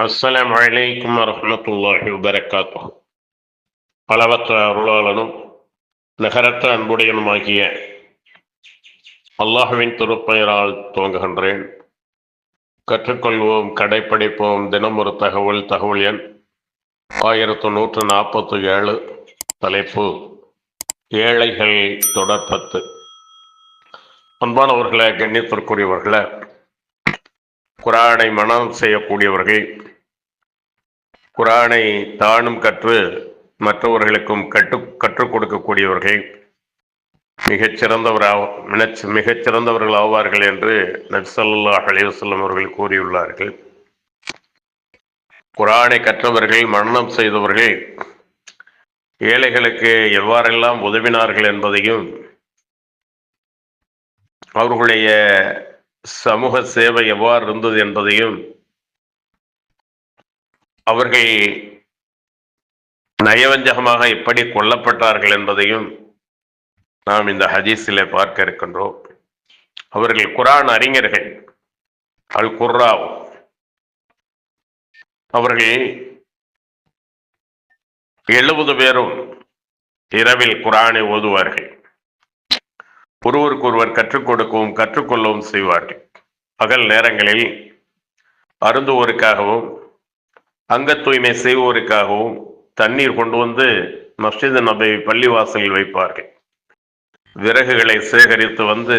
அஸ்ஸலாமு அலைக்கும் வரஹ்மத்துல்லாஹி வபரகாத்துஹு. அளவற்ற அருளாளனும் நிகரற்ற அன்புடையனுமாகிய அல்லாஹுவின் திருப்பெயரால் துவங்குகின்றேன். கற்றுக்கொள்வோம், கடைப்பிடிப்போம். தினம் ஒரு தகவல் எண் 1147. தலைப்பு ஏழைகள் தொடர் 10. அன்பானவர்களே, கண்ணியத்திற்குரியவர்களே, குர்ஆனை மனனம் செய்யக்கூடியவர்கள், குர்ஆனை தானும் கற்று மற்றவர்களுக்கும் கற்றுக் கொடுக்கக்கூடியவர்கள் மிகச்சிறந்தவர்கள் ஆவார்கள் என்று நபி ஸல்லல்லாஹு அலைஹி வஸல்லம் அவர்கள் கூறியுள்ளார்கள். குர்ஆனை கற்றவர்கள், மனனம் செய்தவர்கள் ஏழைகளுக்கு எவ்வாறெல்லாம் உதவினார்கள் என்பதையும், அவர்களுடைய சமூக சேவை எவ்வாறு இருந்தது என்பதையும், அவர்கள் நயவஞ்சகமாக எப்படி கொல்லப்பட்டார்கள் என்பதையும் நாம் இந்த ஹதீஸிலே பார்க்க இருக்கின்றோம். அவர்கள் குர்ஆன் அறிஞர்கள், அல் குர்ரா. அவர்கள் 70 பேரும் இரவில் குர்ஆனை ஓதுவார்கள். ஒருவருக்கொருவர் கற்றுக் கொடுக்கவும் கற்றுக்கொள்ளவும் செய்வார்கள். பகல் நேரங்களில் அருந்துவோருக்காகவும் அங்க தூய்மை செய்வோருக்காகவும் தண்ணீர் கொண்டு வந்து மஸ்ஜித் நபவி பள்ளிவாசலில் வைப்பார்கள். விறகுகளை சேகரித்து வந்து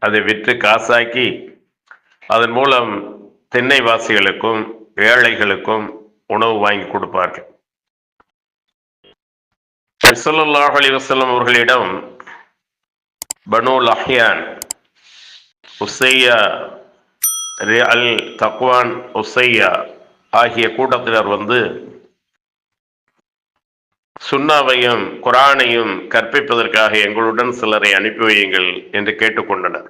அதை விற்று காசாக்கி அதன் மூலம் திண்ணைவாசிகளுக்கும் ஏழைகளுக்கும் உணவு வாங்கி கொடுப்பார்கள். ஸல்லல்லாஹு அலைஹி வஸல்லம் அவர்களிடம் பனு லஹ்யான், உஸையா, அல் தக்வான், உஸையா ஆகிய கூட்டத்தினர் வந்து சுன்னாவையும் குர்ஆனையும் கற்பிப்பதற்காக எங்களுடன் சிலரை அனுப்பி வையுங்கள் என்று கேட்டுக்கொண்டனர்.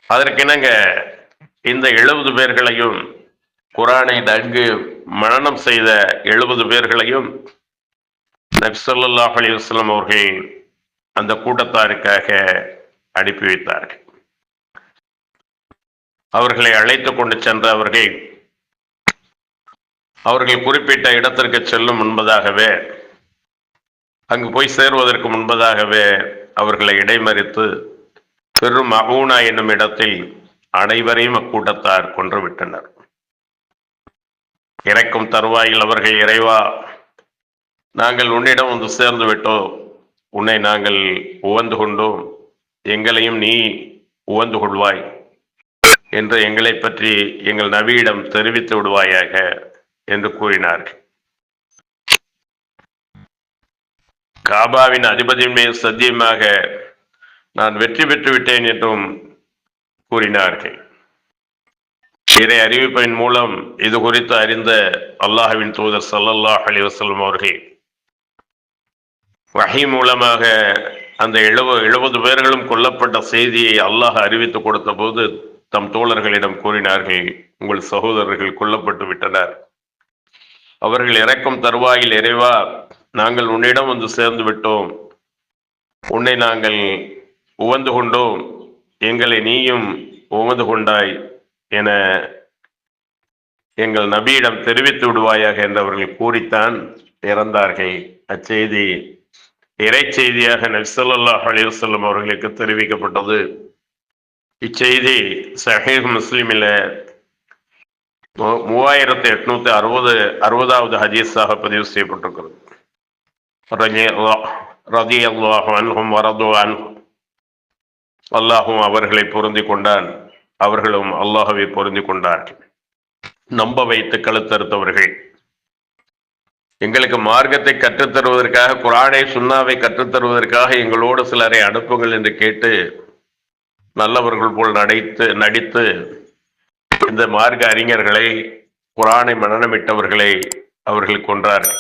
அதற்கிணங்க இந்த 70 பேர்களையும், குர்ஆனை நன்கு மனனம் செய்த 70 பேர்களையும் நபி ஸல்லல்லாஹு அலைஹி வஸல்லம் அவர்கள் அந்த கூட்டத்தாருக்காக அனுப்பி வைத்தார்கள். அவர்களை அழைத்து கொண்டு சென்ற அவர்கள் குறிப்பிட்ட இடத்திற்கு செல்லும் முன்பதாகவே, அங்கு போய் சேருவதற்கு முன்பதாகவே அவர்களை இடைமறித்து பெரும் மகூனா என்னும் இடத்தில் அனைவரையும் அக்கூட்டத்தார் கொன்றுவிட்டனர். இறக்கும் தருவாயில் அவர்கள், இறைவா, நாங்கள் உன்னிடம் வந்து சேர்ந்து விட்டோம், உன்னை நாங்கள் உவந்து கொண்டோம், எங்களையும் நீ உவந்து கொள்வாய் என்று எங்களை பற்றி எங்கள் நபியிடம் தெரிவித்து விடுவாயாக என்று கூறினார்கள். காபாவின் அதிபதியின் மீது சத்தியமாக நான் வெற்றி பெற்று விட்டேன் என்றும் கூறினார்கள். இறை அறிவிப்பின் மூலம் இது குறித்து அறிந்த அல்லாஹ்வின் தூதர் ஸல்லல்லாஹு அலைஹி வஸல்லம் அவர்கள் வஹி மூலமாக அந்த 70 பேர்களும் கொல்லப்பட்ட செய்தியை அல்லாஹ் அறிவித்து கொடுத்த போது தம் தோழர்களிடம் கூறினார்கள், உங்கள் சகோதரர்கள் கொல்லப்பட்டு விட்டனர். அவர்கள் இறக்கும் தருவாயில், இறைவா, நாங்கள் உன்னிடம் வந்து சேர்ந்து விட்டோம், உன்னை நாங்கள் உவந்து கொண்டோம், எங்களை நீயும் உவந்து கொண்டாய் என எங்கள் நபியிடம் தெரிவித்து விடுவாயாக என்று அவர்கள் கூறித்தான் இறந்தார்கள். அச்செய்தி இறை செய்தியாக நபி ஸல்லல்லாஹு அலைஹி வஸல்லம் அவர்களுக்கு தெரிவிக்கப்பட்டது. இச்செய்தி சஹீஹ் முஸ்லிமில் 3860வது ஹதீஸாக பதிவு செய்யப்பட்டிருக்கிறது. ரலியல்லாஹு அன்ஹும் வரது அன்ஹு, அல்லாஹும் அவர்களை பொருந்தி கொண்டான், அவர்களும் அல்லாஹ்வை பொருந்தி கொண்டார்கள். நம்ப வைத்து கழுத்தறுத்தவர்கள், எங்களுக்கு மார்க்கத்தை கற்றுத்தருவதற்காக, குர்ஆனை சுன்னாவை கற்றுத்தருவதற்காக எங்களோடு சிலரை அனுப்புங்கள் என்று கேட்டு நல்லவர்கள் போல் நடித்து இந்த மார்க்க அறிஞர்களை, குர்ஆனை மனனமிட்டவர்களை அவர்கள் கொன்றார்கள்.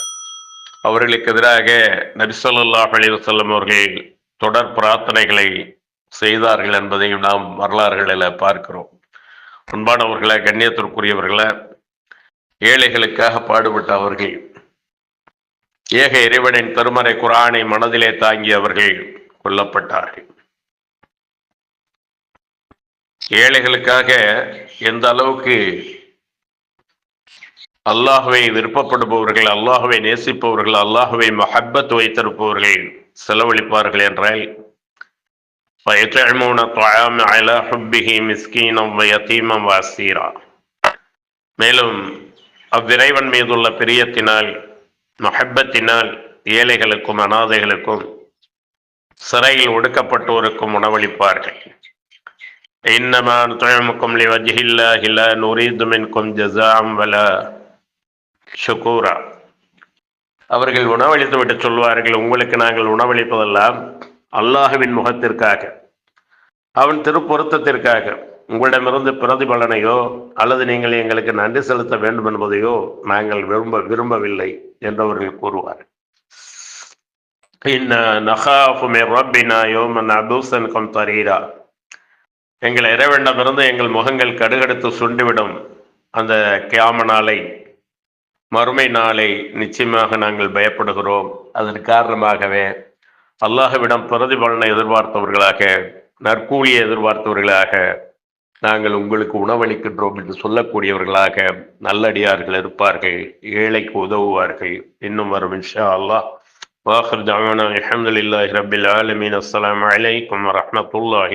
அவர்களுக்கு எதிராக நபி ஸல்லல்லாஹு அலைஹி வஸல்லம் அவர்கள் தொடர் பிரார்த்தனைகளை செய்தார்கள் என்பதையும் நாம் வரலாறுகளில் பார்க்கிறோம். அன்பானவர்களே, கண்ணியத்திற்குரியவர்களே, ஏழைகளுக்காக பாடுபட்ட அவர்கள், ஏக இறைவனின் திருமறை குர்ஆனை மனதிலே தாங்கி அவர்கள் கொல்லப்பட்டார்கள். ஏழைகளுக்காக எந்த அளவுக்கு அல்லாஹுவை விருப்பப்படுபவர்கள், அல்லாஹுவை நேசிப்பவர்கள், அல்லாஹுவை மஹப்பத் வைத்திருப்பவர்கள் செலவழிப்பார்கள் என்றால் فَيُطْعِمُونَ الطَّعَامَ عَلَى حُبِّهِ مِسْكِينًا وَيَتِيمًا وَأَسِيرًا. மேலும் அவ்விறைவன் மீதுள்ள பிரியத்தினால், மஹப்பத்தினால் ஏழைகளுக்கும் அனாதைகளுக்கும் சிறையில் ஒடுக்கப்பட்டோருக்கும் உணவளிப்பார்கள். இன்னமா நுத்இமுக்கும் லிவஜ்ஹில்லாஹி லா நுரீது மின்கும் ஜஸாஅன் வலா ஷுகூரா. அவர்கள் உணவளித்து விட்டு சொல்வார்கள், உங்களுக்கு நாங்கள் உணவளிப்பதெல்லாம் அல்லாஹுவின் முகத்திற்காக, அவன் திருப்பொருத்தத்திற்காக, உங்களிடமிருந்து பிரதிபலனையோ அல்லது நீங்கள் எங்களுக்கு நன்றி செலுத்த வேண்டும் என்பதையோ நாங்கள் விரும்பவில்லை என்று அவர்கள் கூறுவார்கள். நகாஃபு மின் ரப்பினா யௌமன் அபூஸன் கம்தரீரா. எங்கள் இறைவனிடமிருந்து எங்கள் முகங்கள் கடுகடுத்து சுண்டிவிடும் அந்த கியாம நாளை, மறுமை நாளை நிச்சயமாக நாங்கள் பயப்படுகிறோம். அதன் காரணமாகவே அல்லாஹ்விடம் பிரதிபலனை எதிர்பார்த்தவர்களாக, நற்கூலியை எதிர்பார்த்தவர்களாக நாங்கள் உங்களுக்கு உணவளிக்கின்றோம் என்று சொல்லக்கூடியவர்களாக நல்லடியார்கள் இருப்பார்கள், ஏழைக்கு உதவுவார்கள். இன்னும் வரும் இன்ஷா அல்லாஹ். வாஹிர் தஅவானா அல்ஹம்துலில்லாஹி ரப்பில் ஆலமீன். அஸ்ஸலாமு அலைக்கும் வரஹ்மத்துல்லாஹி